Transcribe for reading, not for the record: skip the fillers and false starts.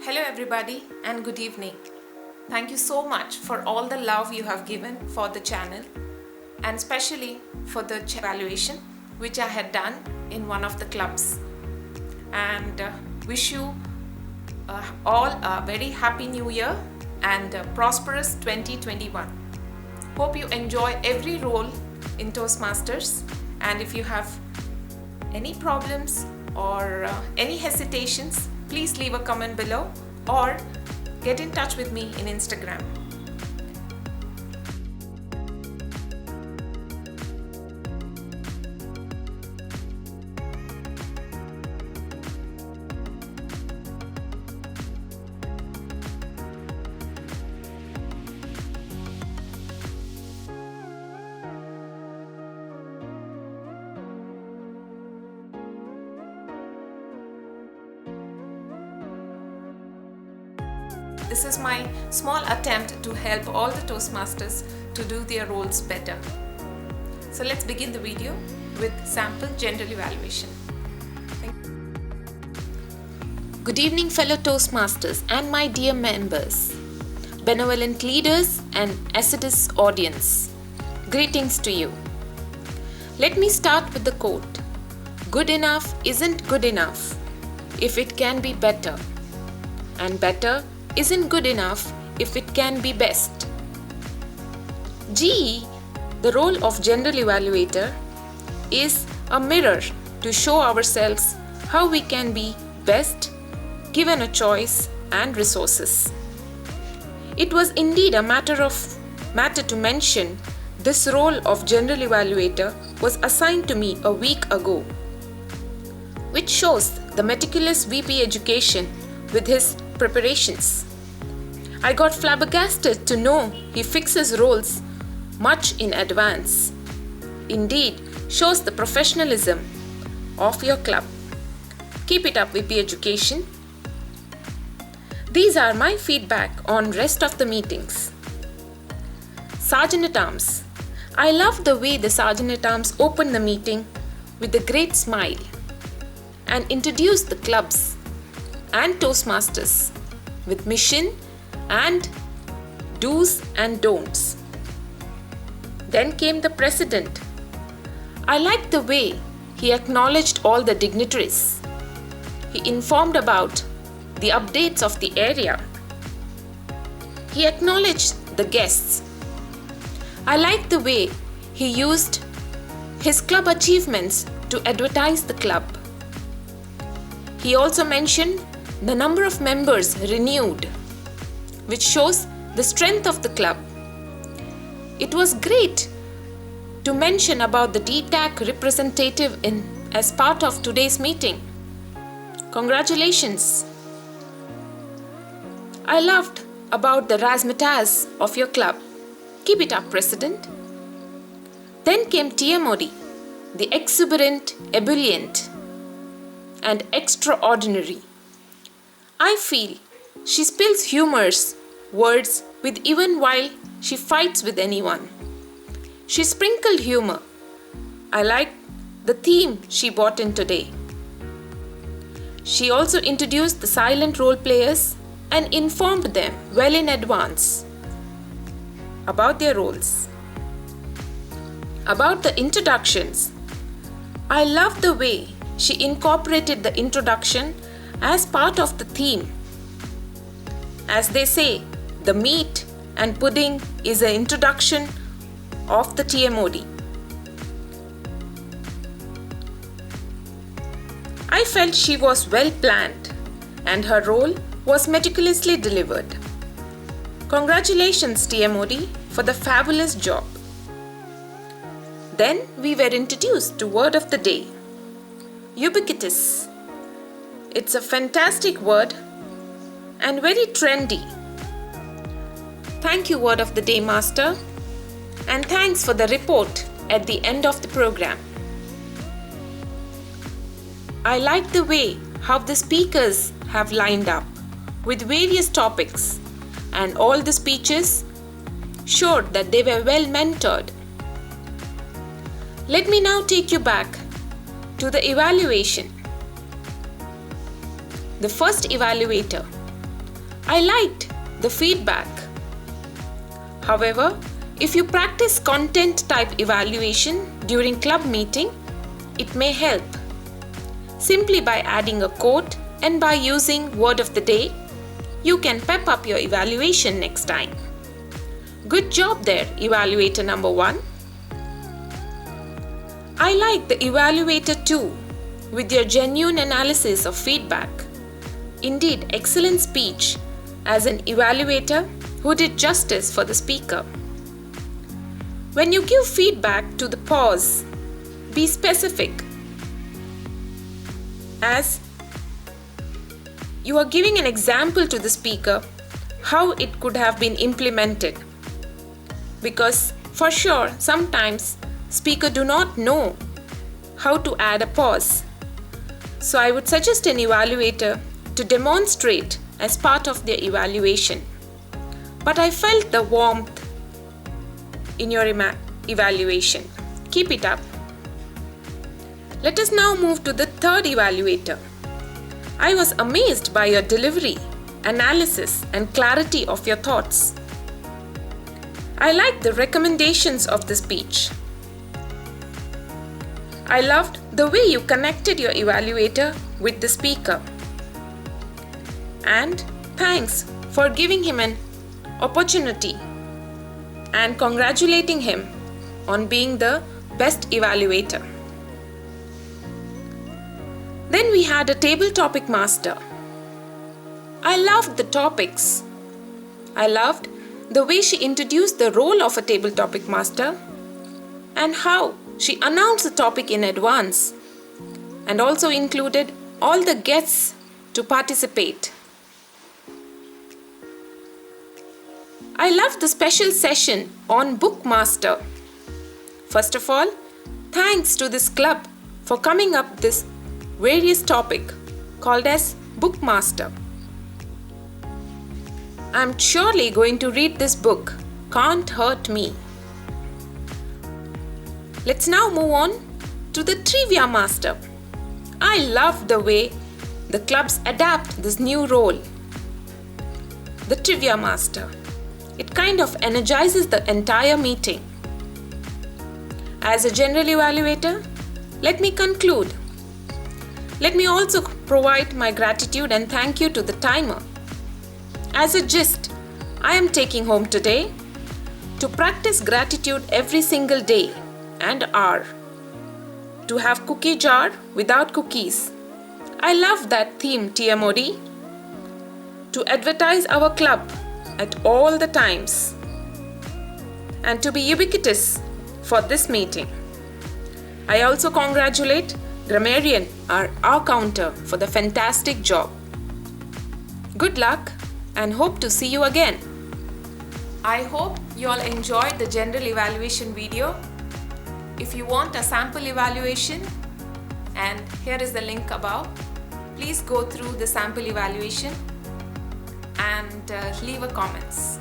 Hello everybody and good evening. Thank you so much for all the love you have given for the channel and especially for the evaluation which I had done in one of the clubs. And wish you all a very happy new year and prosperous 2021. Hope you enjoy every role in Toastmasters, and if you have any problems or any hesitations, please leave a comment below or get in touch with me in Instagram. This is my small attempt to help all the Toastmasters to do their roles better. So let's begin the video with sample general evaluation. Good evening, fellow Toastmasters and my dear members, benevolent leaders and assiduous audience. Greetings to you. Let me start with the quote. Good enough isn't good enough if it can be better, and better isn't good enough if it can be best. GE, the role of general evaluator, is a mirror to show ourselves how we can be best given a choice and resources. It was indeed a matter to mention this role of general evaluator was assigned to me a week ago, which shows the meticulous VP education with his preparations. I got flabbergasted to know he fixes roles much in advance. Indeed, shows the professionalism of your club. Keep it up, VP Education. These are my feedback on rest of the meetings. Sergeant-at-Arms. I love the way the Sergeant-at-Arms opened the meeting with a great smile and introduced the clubs and Toastmasters with mission and do's and don'ts. Then came the President. I liked the way he acknowledged all the dignitaries. He informed about the updates of the area. He acknowledged the guests. I liked the way he used his club achievements to advertise the club. He also mentioned the number of members renewed, which shows the strength of the club. It was great to mention about the DTAC representative as part of today's meeting. Congratulations. I loved about the razzmatazz of your club. Keep it up, President. Then came TMOD, the exuberant, ebullient, and extraordinary. I feel she spills humorous words with even while she fights with anyone. She sprinkled humor. I like the theme she brought in today. She also introduced the silent role players and informed them well in advance about their roles. About the introductions, I love the way she incorporated the introduction as part of the theme. As they say, the meat and pudding is an introduction of the TMOD. I felt she was well planned and her role was meticulously delivered. Congratulations, TMOD, for the fabulous job. Then we were introduced to word of the day. Ubiquitous. It's a fantastic word and very trendy. Thank you, Word of the Day Master, and thanks for the report at the end of the program. I like the way how the speakers have lined up with various topics, and all the speeches showed that they were well mentored. Let me now take you back to the evaluation. The first evaluator I liked the feedback. However, if you practice content type evaluation during club meeting, it may help. Simply by adding a quote and by using word of the day, you can pep up your evaluation next time. Good job there, evaluator number 1. I like the evaluator 2 with your genuine analysis of feedback. Indeed, excellent speech as an evaluator who did justice for the speaker. When you give feedback to the pause, be specific, as you are giving an example to the speaker how it could have been implemented. Because for sure, sometimes speaker do not know how to add a pause. So I would suggest an evaluator to demonstrate as part of their evaluation. But I felt the warmth in your evaluation. Keep it up. Let us now move to the third evaluator. I was amazed by your delivery, analysis, and clarity of your thoughts. I liked the recommendations of the speech. I loved the way you connected your evaluator with the speaker. And thanks for giving him an opportunity and congratulating him on being the best evaluator. Then we had a table topic master. I loved the topics. I loved the way she introduced the role of a table topic master and how she announced the topic in advance and also included all the guests to participate. I loved the special session on Bookmaster. First of all, thanks to this club for coming up with this various topic called as Bookmaster. I'm surely going to read this book, Can't Hurt Me. Let's now move on to the Trivia Master. I love the way the clubs adapt this new role. The Trivia Master. It kind of energizes the entire meeting. As a general evaluator, let me conclude. Let me also provide my gratitude and thank you to the timer. As a gist, I am taking home today to practice gratitude every single day and hour. To have cookie jar without cookies. I love that theme, TMOD. To advertise our club at all the times. And to be ubiquitous for this meeting. I also congratulate Grammarian, our counter, for the fantastic job. Good luck and hope to see you again. I hope you all enjoyed the general evaluation video. If you want a sample evaluation, and here is the link above, please go through the sample evaluation and leave a comments.